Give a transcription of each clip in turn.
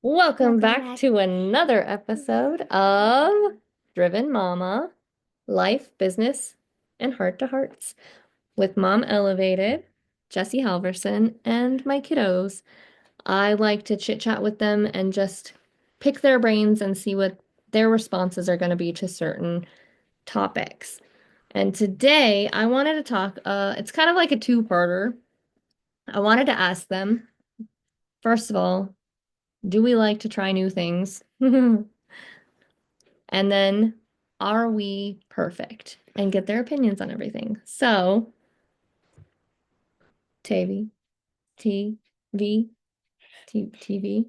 Welcome back to another episode of Driven Mama, Life, Business, and Heart to Hearts with Mom Elevated, Jessie Halverson, and my kiddos. I like to chit chat with them and just pick their brains and see what their responses are going to be to certain topics. And today I wanted to talk, it's kind of like a two-parter. I wanted to ask them, first of all, do we like to try new things? And then, are we perfect? And get their opinions on everything. So, Tavy, TV, TV.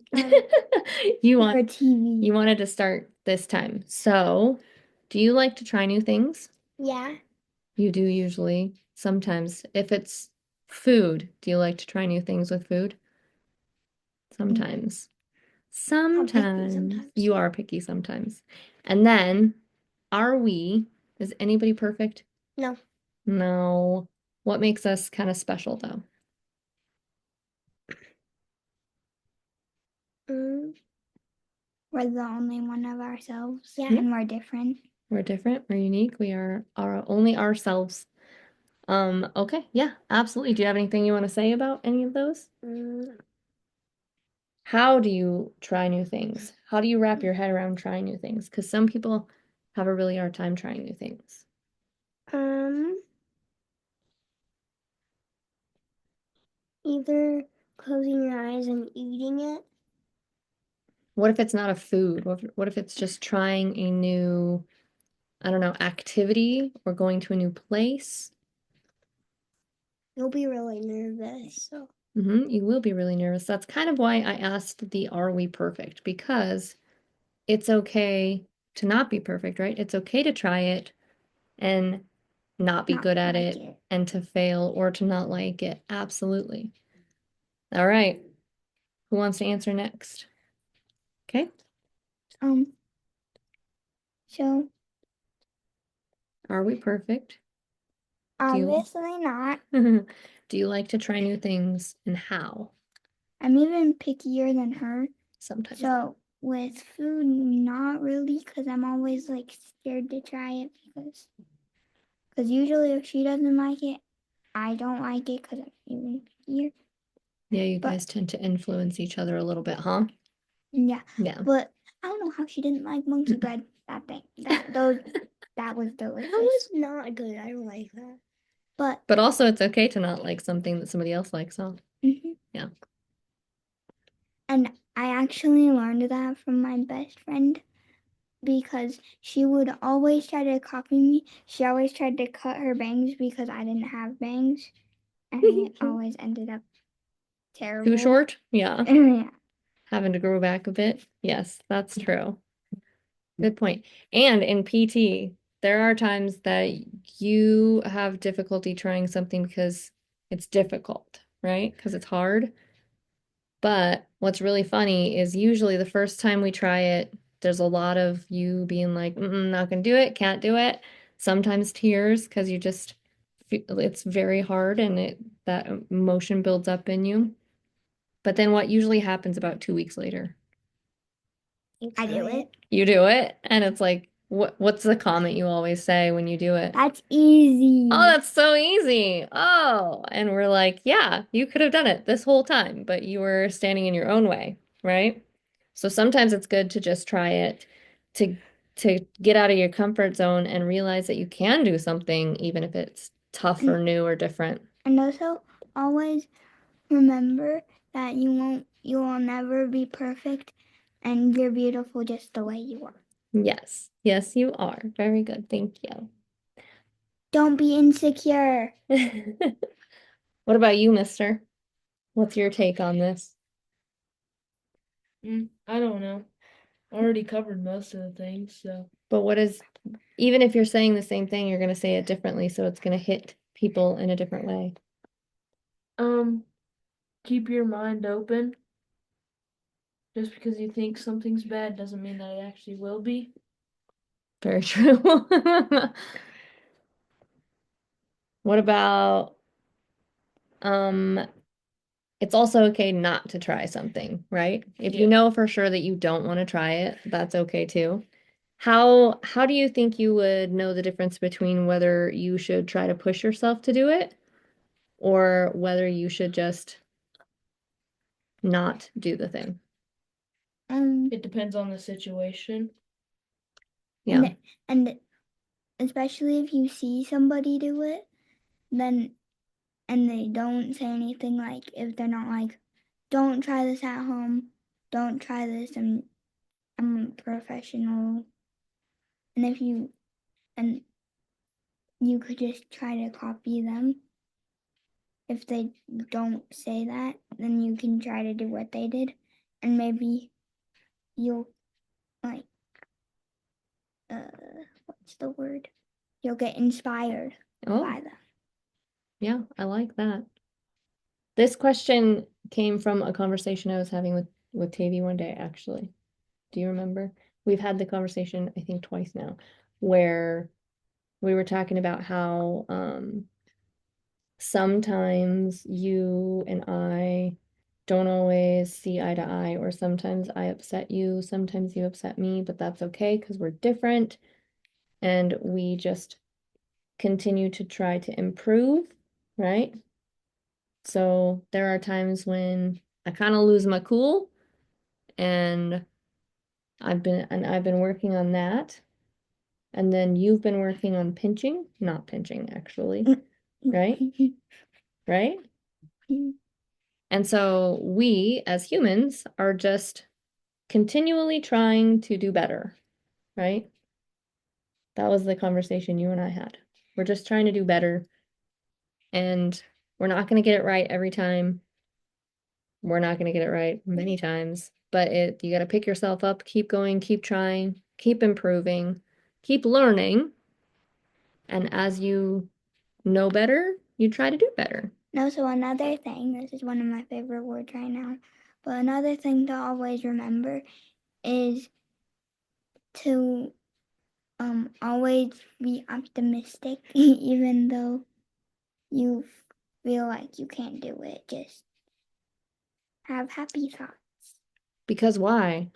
You For want TV. you wanted to start this time. So, do you like to try new things? Yeah. You do usually. Sometimes. If it's food, do you like to try new things with food? Sometimes. I'm picky Sometimes. sometimes. You are picky sometimes. And then, are we, is anybody perfect? No. No. What makes us kind of special though? Mm, we're the only one of ourselves. Yeah. And we're different. We're different, we're unique, we are our only ourselves. Okay, yeah, absolutely. Do you have anything you want to say about any of those? How do you try new things? How do you wrap your head around trying new things? Because some people have a really hard time trying new things. Um, either closing your eyes and eating it. What if it's not a food? What if it's just trying a new, I don't know, activity or going to a new place? You'll be really nervous. So You will be really nervous. That's kind of why I asked the are we perfect? Because it's okay to not be perfect, right? It's okay to try it and not be not good at like it it. and to fail or to not like it. Absolutely. All right. Who wants to answer next? Okay. Um, so Are we perfect? Do you obviously not. do you like to try new things and how? I'm even pickier than her. Sometimes. So with food, not really, because I'm always like scared to try it because usually if she doesn't like it, I don't like it because I'm even pickier. Yeah, you But guys tend to influence each other a little bit, huh? yeah, Yeah. but I don't know how she didn't like monkey bread. That thing, that was delicious. That was not good. I don't like that. But But also it's okay to not like something that somebody else likes, huh? mhm. Yeah. And I actually learned that from my best friend because she would always try to copy me. She always tried to cut her bangs because I didn't have bangs, and it always ended up Too terrible. short? Yeah. Yeah. Having to grow back a bit? Yes, that's true. Good point. And in PT, there are times that you have difficulty trying something because it's difficult, right? Because it's hard. But what's really funny is usually the first time we try it, there's a lot of you being like, not gonna do it, can't do it. Sometimes tears because you just it's very hard and that emotion builds up in you. But then what usually happens about 2 weeks later? I do it. You do it, and it's like, what's the comment you always say when you do it? That's easy. Oh, that's so easy. Oh, and we're like, yeah, you could have done it this whole time, but you were standing in your own way, right? So sometimes it's good to just try it to to get out of your comfort zone and realize that you can do something even if it's tough or And, new or different. and also always remember that you will never be perfect and you're beautiful just the way you are. Yes. Yes, you are. Very good. Thank you. Don't be insecure. What about you, mister? What's your take on this? I don't know. I already covered most of the things, so But what is, even if you're saying the same thing, you're going to say it differently, so it's going to hit people in a different way. um keep your mind open. Just because you think something's bad doesn't mean that it actually will be. Very true. What about, um, it's also okay not to try something, right? If you Yeah. know for sure that you don't want to try it, that's okay too. How do you think you would know the difference between whether you should try to push yourself to do it or whether you should just not do the thing? It depends on the situation. Yeah. and especially if you see somebody do it, then and they don't say anything, like if they're not like, don't try this at home, don't try this, I'm a professional. And if you and you could just try to copy them. If they don't say that, then you can try to do what they did, and maybe you'll like what's the word? You'll get inspired Oh, by them. yeah, I like that. This question came from a conversation I was having with Tavy one day, actually. Do you remember? We've had the conversation, I think, twice now, where we were talking about how sometimes you and I don't always see eye to eye, or sometimes I upset you, sometimes you upset me, but that's okay because we're different and we just continue to try to improve, right? So there are times when I kind of lose my cool and I've been working on that. And then you've been working on pinching, not pinching actually, right? Right? And so we as humans are just continually trying to do better, right? That was the conversation you and I had. We're just trying to do better and we're not going to get it right every time. We're not going to get it right many times, but you got to pick yourself up, keep going, keep trying, keep improving, keep learning. And as you know better, you try to do better. No, so another thing, this is one of my favorite words right now, but another thing to always remember is to always be optimistic, even though you feel like you can't do it. Just have happy thoughts. Because why?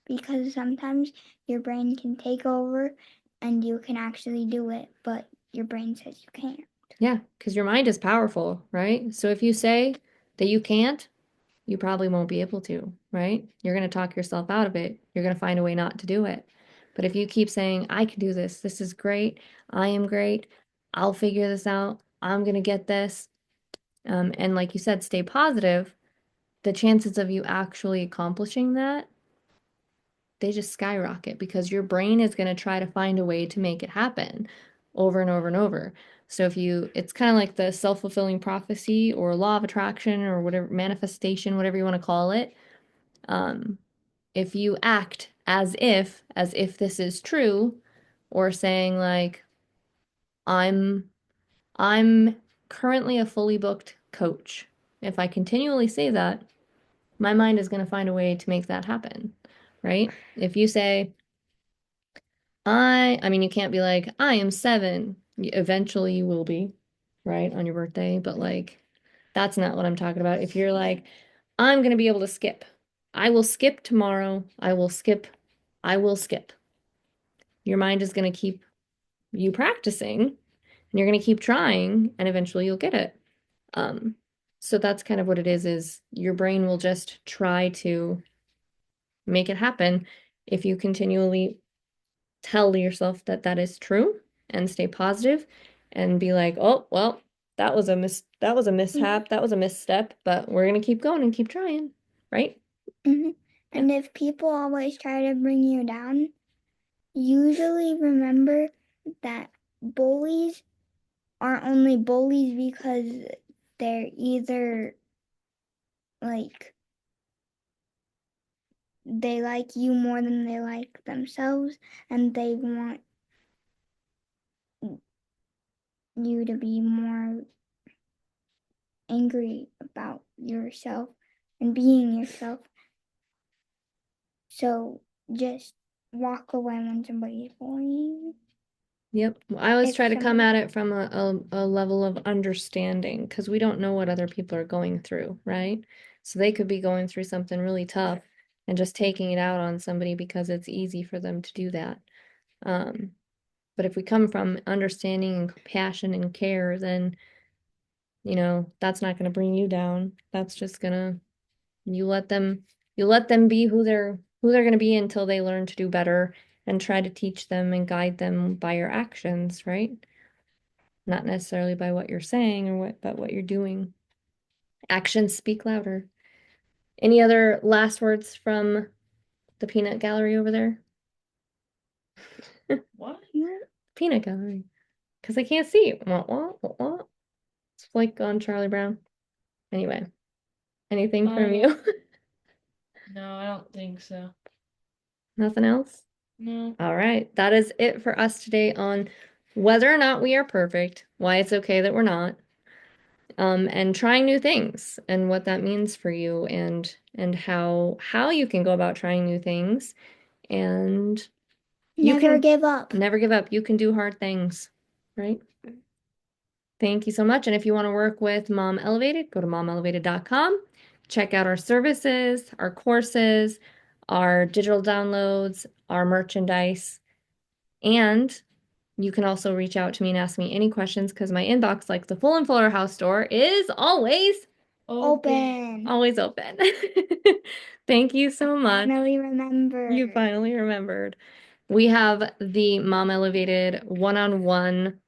Because sometimes your brain can take over and you can actually do it, but your brain says you can't. Yeah, because your mind is powerful, right? So if you say that you can't, you probably won't be able to, right? You're going to talk yourself out of it. You're going to find a way not to do it. But if you keep saying, I can do this, this is great, I am great, I'll figure this out, I'm going to get this, and like you said, stay positive, the chances of you actually accomplishing that, they just skyrocket because your brain is going to try to find a way to make it happen over and over and over. So it's kind of like the self-fulfilling prophecy or law of attraction or whatever, manifestation, whatever you want to call it. Um, if you act as if this is true, or saying like, I'm I'm currently a fully booked coach. If I continually say that, my mind is going to find a way to make that happen, right? If you say, I mean, you can't be like, I am 7. Eventually you will be, right, on your birthday, but like, that's not what I'm talking about. If you're like, I'm gonna be able to skip. I will skip tomorrow. I will skip. I will skip. Your mind is gonna keep you practicing and you're gonna keep trying and eventually you'll get it. Um, so that's kind of what it is your brain will just try to make it happen if you continually tell yourself that that is true and stay positive and be like, "Oh, well, that was a mishap, that was a misstep, but we're going to keep going and keep trying." Right? Mm-hmm. Yeah. And if people always try to bring you down, usually remember that bullies are only bullies because they're either like they like you more than they like themselves and they want you to be more angry about yourself and being yourself. So just walk away when somebody's bullying you. Yep. I always If try to come someone, at it from a level of understanding because we don't know what other people are going through, right? So they could be going through something really tough and just taking it out on somebody because it's easy for them to do that. Um, but if we come from understanding and compassion and care, then, that's not going to bring you down. That's just gonna, you let them, you let them be who they're going to be until they learn to do better and try to teach them and guide them by your actions, right? Not necessarily by what you're saying but what you're doing. Actions speak louder. Any other last words from the peanut gallery over there? What? Peanut gallery. Because I can't see. Wah, wah, wah, wah. It's like on Charlie Brown. Anyway, anything from Um, you? no, I don't think so. Nothing else? No. All right. That is it for us today on whether or not we are perfect, why it's okay that we're not, and trying new things and what that means for you and how you can go about trying new things. And you never can give up. never give up. You can do hard things, right? Thank you so much. And if you want to work with Mom Elevated, go to momelevated.com. Check out our services, our courses, our digital downloads, our merchandise. And you can also reach out to me and ask me any questions because my inbox, like the Full and Fuller House store, is Open. always open. Thank you so much. Finally You remember. finally remembered. We have the Mom Elevated one-on-one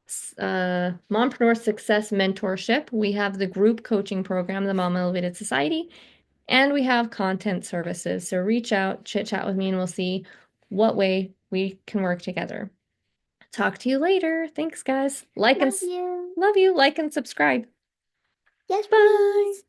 mompreneur success mentorship. We have the group coaching program, the Mom Elevated Society, and we have content services. So reach out, chit chat with me, and we'll see what way we can work together. Talk to you later. Thanks, guys. Love you. Love you. Like and subscribe. Yes, Bye. please.